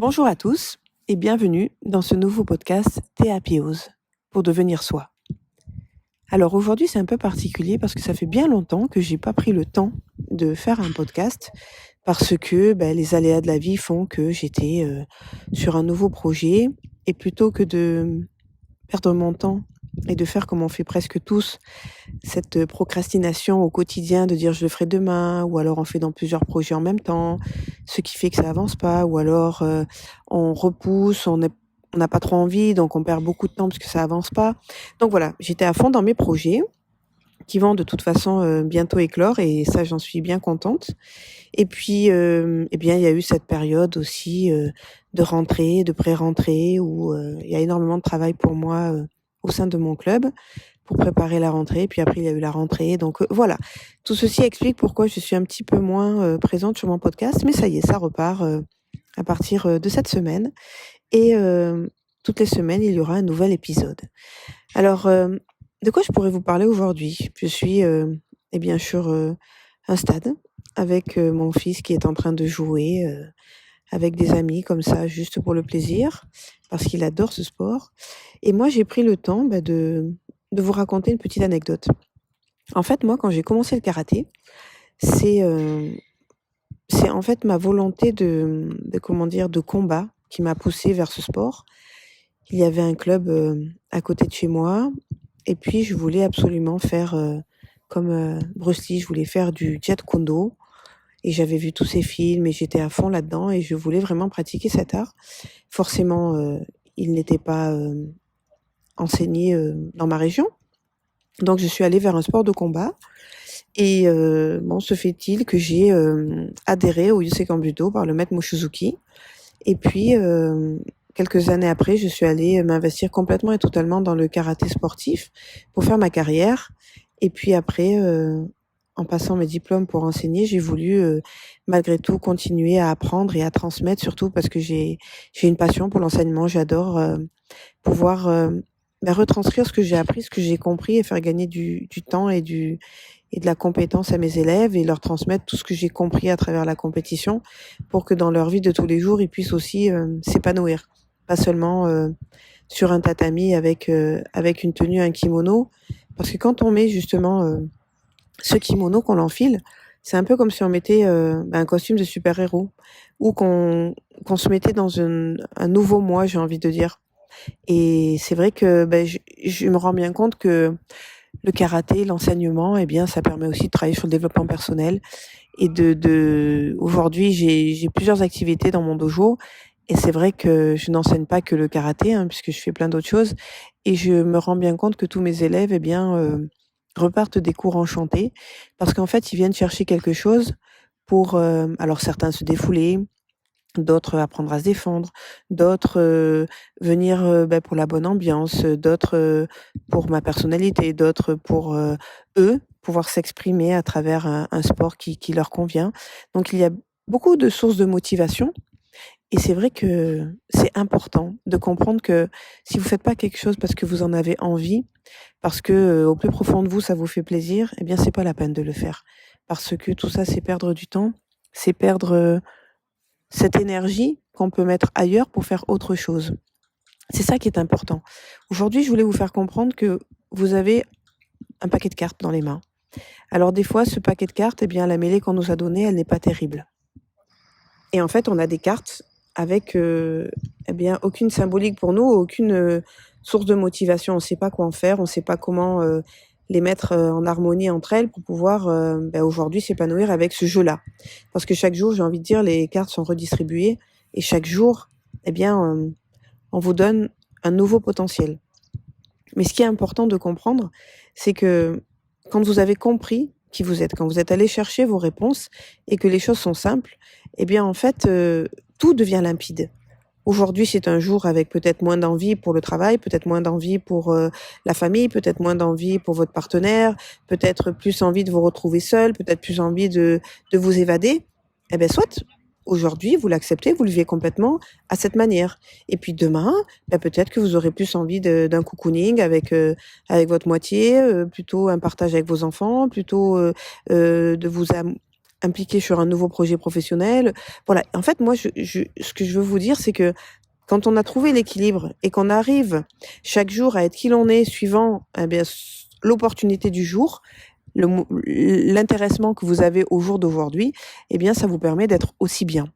Bonjour à tous et bienvenue dans ce nouveau podcast Théapiose pour devenir soi. Alors aujourd'hui c'est un peu particulier parce que ça fait bien longtemps que j'ai pas pris le temps de faire un podcast parce que les aléas de la vie font que j'étais sur un nouveau projet et plutôt que de perdre mon temps et de faire comme on fait presque tous, cette procrastination au quotidien de dire je le ferai demain, ou alors on fait dans plusieurs projets en même temps, ce qui fait que ça avance pas, ou alors on repousse, on n'a pas trop envie, donc on perd beaucoup de temps parce que ça avance pas. Donc voilà, j'étais à fond dans mes projets qui vont de toute façon bientôt éclore et ça j'en suis bien contente. Et puis il y a eu cette période aussi de rentrée, de pré-rentrée où il y a énormément de travail pour moi au sein de mon club pour préparer la rentrée. Puis après il y a eu la rentrée. Donc voilà, tout ceci explique pourquoi je suis un petit peu moins présente sur mon podcast, mais ça y est, ça repart à partir de cette semaine et toutes les semaines il y aura un nouvel épisode. Alors de quoi je pourrais vous parler aujourd'hui? Je suis sur un stade avec mon fils qui est en train de jouer avec des amis comme ça, juste pour le plaisir, parce qu'il adore ce sport. Et moi, j'ai pris le temps de vous raconter une petite anecdote. En fait, moi, quand j'ai commencé le karaté, c'est c'est en fait ma volonté de combat qui m'a poussée vers ce sport. Il y avait un club à côté de chez moi, et puis je voulais absolument faire comme Bruce Lee, je voulais faire du Jeet Kune Do. Et j'avais vu tous ces films et j'étais à fond là-dedans et je voulais vraiment pratiquer cet art. Forcément, il n'était pas enseigné dans ma région. Donc je suis allée vers un sport de combat. Et se fait-il que j'ai adhéré au Yusekan Budo par le maître Mochizuki. Et puis, quelques années après, je suis allée m'investir complètement et totalement dans le karaté sportif pour faire ma carrière. Et puis après, en passant mes diplômes pour enseigner, j'ai voulu malgré tout continuer à apprendre et à transmettre, surtout parce que j'ai une passion pour l'enseignement. J'adore pouvoir retranscrire ce que j'ai appris, ce que j'ai compris et faire gagner du temps et de la compétence à mes élèves et leur transmettre tout ce que j'ai compris à travers la compétition pour que dans leur vie de tous les jours, ils puissent aussi s'épanouir. Pas seulement sur un tatami avec une tenue, un kimono. Parce que quand on met justement ce kimono qu'on enfile, c'est un peu comme si on mettait un costume de super-héros ou qu'on se mettait dans un nouveau moi, j'ai envie de dire. Et c'est vrai que je me rends bien compte que le karaté, l'enseignement, ça permet aussi de travailler sur le développement personnel. Et aujourd'hui, j'ai plusieurs activités dans mon dojo. Et c'est vrai que je n'enseigne pas que le karaté, puisque je fais plein d'autres choses. Et je me rends bien compte que tous mes élèves, repartent des cours enchantés. Parce qu'en fait, ils viennent chercher quelque chose pour, alors certains se défouler, d'autres apprendre à se défendre, d'autres venir pour la bonne ambiance, d'autres pour ma personnalité, d'autres pour eux, pouvoir s'exprimer à travers un sport qui leur convient. Donc il y a beaucoup de sources de motivation et c'est vrai que c'est important de comprendre que si vous faites pas quelque chose parce que vous en avez envie, parce que au plus profond de vous ça vous fait plaisir, c'est pas la peine de le faire. Parce que tout ça c'est perdre du temps, c'est perdre cette énergie qu'on peut mettre ailleurs pour faire autre chose. C'est ça qui est important. Aujourd'hui, je voulais vous faire comprendre que vous avez un paquet de cartes dans les mains. Alors des fois, ce paquet de cartes, la mêlée qu'on nous a donnée, elle n'est pas terrible. Et en fait, on a des cartes avec aucune symbolique pour nous, aucune source de motivation. On ne sait pas quoi en faire, on ne sait pas comment les mettre en harmonie entre elles pour pouvoir aujourd'hui s'épanouir avec ce jeu-là. Parce que chaque jour, j'ai envie de dire, les cartes sont redistribuées et chaque jour, on vous donne un nouveau potentiel. Mais ce qui est important de comprendre, c'est que quand vous avez compris qui vous êtes, quand vous êtes allé chercher vos réponses et que les choses sont simples, tout devient limpide. Aujourd'hui, c'est un jour avec peut-être moins d'envie pour le travail, peut-être moins d'envie pour la famille, peut-être moins d'envie pour votre partenaire, peut-être plus envie de vous retrouver seul, peut-être plus envie de vous évader. Soit aujourd'hui, vous l'acceptez, vous le vivez complètement à cette manière. Et puis demain, peut-être que vous aurez plus envie d'un cocooning avec votre moitié, plutôt un partage avec vos enfants, plutôt de impliqué sur un nouveau projet professionnel. Voilà. En fait, moi, ce que je veux vous dire, c'est que quand on a trouvé l'équilibre et qu'on arrive chaque jour à être qui l'on est suivant l'opportunité du jour, l'intéressement que vous avez au jour d'aujourd'hui, eh bien, ça vous permet d'être aussi bien.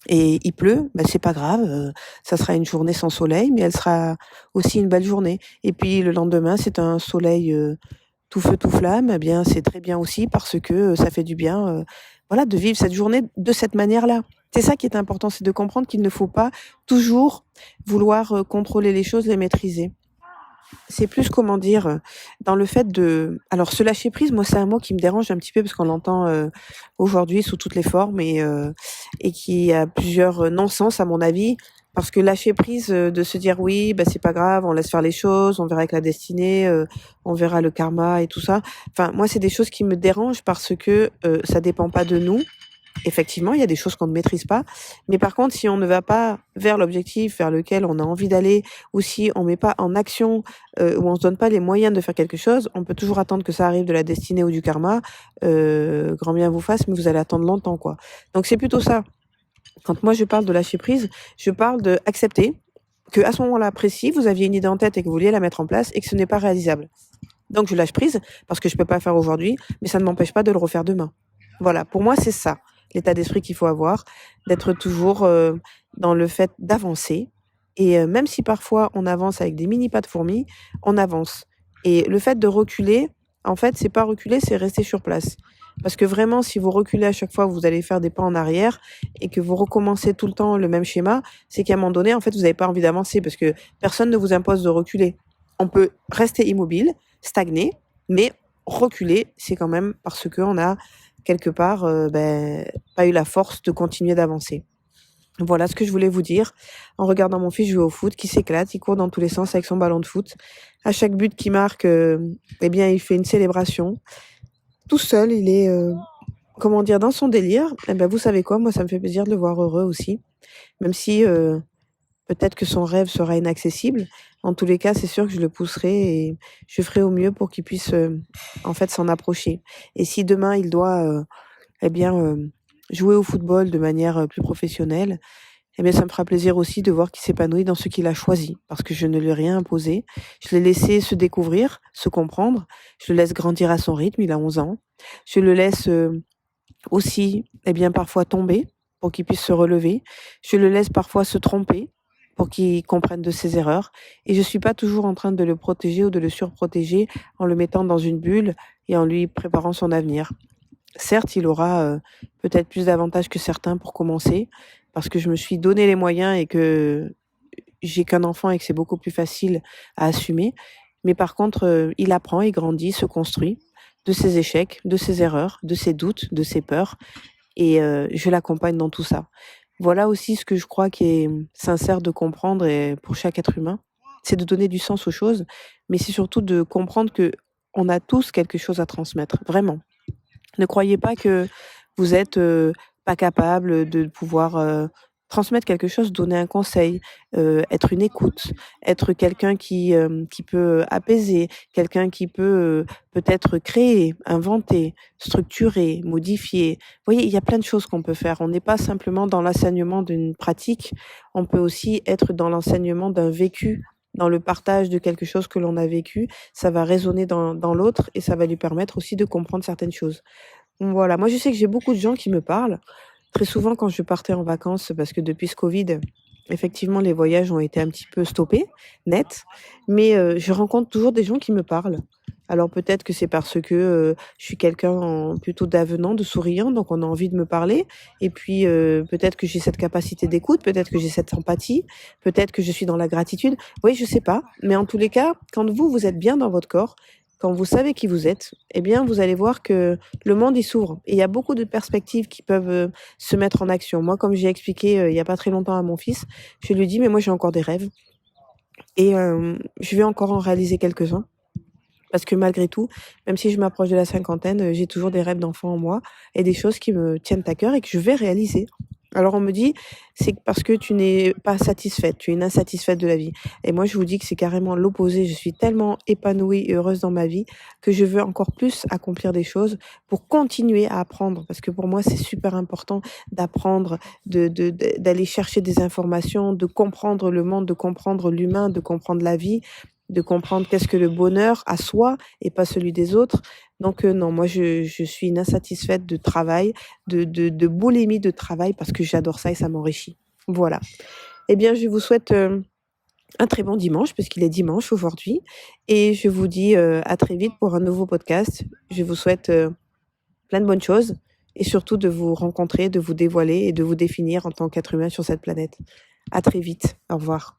Et il pleut, c'est pas grave, ça sera une journée sans soleil, mais elle sera aussi une belle journée. Et puis le lendemain, c'est un soleil tout feu tout flamme, eh bien c'est très bien aussi parce que ça fait du bien, voilà, de vivre cette journée de cette manière-là. C'est ça qui est important, c'est de comprendre qu'il ne faut pas toujours vouloir contrôler les choses, les maîtriser. C'est plus, comment dire, dans le fait de... Alors, se lâcher prise, moi, c'est un mot qui me dérange un petit peu parce qu'on l'entend aujourd'hui sous toutes les formes et qui a plusieurs non-sens, à mon avis. Parce que lâcher prise, de se dire oui, c'est pas grave, on laisse faire les choses, on verra avec la destinée, on verra le karma et tout ça. Enfin, moi, c'est des choses qui me dérangent parce que ça dépend pas de nous. Effectivement, il y a des choses qu'on ne maîtrise pas. Mais par contre, si on ne va pas vers l'objectif vers lequel on a envie d'aller, ou si on met pas en action, ou on se donne pas les moyens de faire quelque chose, on peut toujours attendre que ça arrive de la destinée ou du karma, grand bien vous fasse, mais vous allez attendre longtemps, quoi. Donc c'est plutôt ça. Quand moi je parle de lâcher prise, je parle de accepter que à ce moment-là précis, vous aviez une idée en tête et que vous vouliez la mettre en place et que ce n'est pas réalisable. Donc je lâche prise parce que je peux pas faire aujourd'hui, mais ça ne m'empêche pas de le refaire demain. Voilà, pour moi c'est ça, l'état d'esprit qu'il faut avoir, d'être toujours dans le fait d'avancer. Et même si parfois on avance avec des mini pas de fourmis, on avance. Et le fait de reculer, en fait, c'est pas reculer, c'est rester sur place. Parce que vraiment, si vous reculez à chaque fois, vous allez faire des pas en arrière et que vous recommencez tout le temps le même schéma, c'est qu'à un moment donné, en fait, vous n'avez pas envie d'avancer parce que personne ne vous impose de reculer. On peut rester immobile, stagner, mais reculer, c'est quand même parce qu'on a quelque part pas eu la force de continuer d'avancer. Voilà ce que je voulais vous dire en regardant mon fils jouer au foot, qui s'éclate, il court dans tous les sens avec son ballon de foot. À chaque but qu'il marque, il fait une célébration. Tout seul, il est, dans son délire. Vous savez quoi? Moi, ça me fait plaisir de le voir heureux aussi. Même si peut-être que son rêve sera inaccessible. En tous les cas, c'est sûr que je le pousserai et je ferai au mieux pour qu'il puisse s'en approcher. Et si demain il doit jouer au football de manière plus professionnelle, ça me fera plaisir aussi de voir qu'il s'épanouit dans ce qu'il a choisi, parce que je ne lui ai rien imposé. Je l'ai laissé se découvrir, se comprendre. Je le laisse grandir à son rythme, il a 11 ans. Je le laisse aussi, parfois tomber pour qu'il puisse se relever. Je le laisse parfois se tromper pour qu'il comprenne de ses erreurs. Et je suis pas toujours en train de le protéger ou de le surprotéger en le mettant dans une bulle et en lui préparant son avenir. Certes, il aura peut-être plus d'avantages que certains pour commencer, parce que je me suis donné les moyens et que j'ai qu'un enfant et que c'est beaucoup plus facile à assumer. Mais par contre, il apprend, il grandit, se construit de ses échecs, de ses erreurs, de ses doutes, de ses peurs. Et je l'accompagne dans tout ça. Voilà aussi ce que je crois qui est sincère de comprendre et pour chaque être humain, c'est de donner du sens aux choses, mais c'est surtout de comprendre que on a tous quelque chose à transmettre, vraiment. Ne croyez pas que vous êtes pas capable de pouvoir transmettre quelque chose, donner un conseil, être une écoute, être quelqu'un qui peut apaiser, quelqu'un qui peut peut-être créer, inventer, structurer, modifier. Vous voyez, il y a plein de choses qu'on peut faire. On n'est pas simplement dans l'enseignement d'une pratique, on peut aussi être dans l'enseignement d'un vécu, dans le partage de quelque chose que l'on a vécu. Ça va résonner dans l'autre et ça va lui permettre aussi de comprendre certaines choses. Voilà, moi je sais que j'ai beaucoup de gens qui me parlent. Très souvent quand je partais en vacances, parce que depuis ce Covid, effectivement les voyages ont été un petit peu stoppés, net, mais je rencontre toujours des gens qui me parlent. Alors peut-être que c'est parce que je suis quelqu'un plutôt d'avenant, de souriant, donc on a envie de me parler. Et puis peut-être que j'ai cette capacité d'écoute, peut-être que j'ai cette empathie, peut-être que je suis dans la gratitude. Oui, je sais pas, mais en tous les cas, quand vous êtes bien dans votre corps, quand vous savez qui vous êtes, vous allez voir que le monde il s'ouvre. Et il y a beaucoup de perspectives qui peuvent se mettre en action. Moi, comme j'ai expliqué il y a pas très longtemps à mon fils, je lui dis mais moi j'ai encore des rêves et je vais encore en réaliser quelques-uns. Parce que malgré tout, même si je m'approche de la cinquantaine, j'ai toujours des rêves d'enfant en moi et des choses qui me tiennent à cœur et que je vais réaliser. Alors on me dit: «C'est parce que tu n'es pas satisfaite, tu es une insatisfaite de la vie» et moi je vous dis que c'est carrément l'opposé. Je suis tellement épanouie et heureuse dans ma vie que je veux encore plus accomplir des choses pour continuer à apprendre. Parce que pour moi, c'est super important d'apprendre, d'aller chercher des informations, de comprendre le monde, de comprendre l'humain, de comprendre la vie, de comprendre qu'est-ce que le bonheur à soi et pas celui des autres. Donc non, moi je suis une insatisfaite de travail, de boulimie de travail parce que j'adore ça et ça m'enrichit. Voilà. Eh bien, je vous souhaite, un très bon dimanche puisqu'il est dimanche aujourd'hui et je vous dis, à très vite pour un nouveau podcast. Je vous souhaite, plein de bonnes choses et surtout de vous rencontrer, de vous dévoiler et de vous définir en tant qu'être humain sur cette planète. À très vite. Au revoir.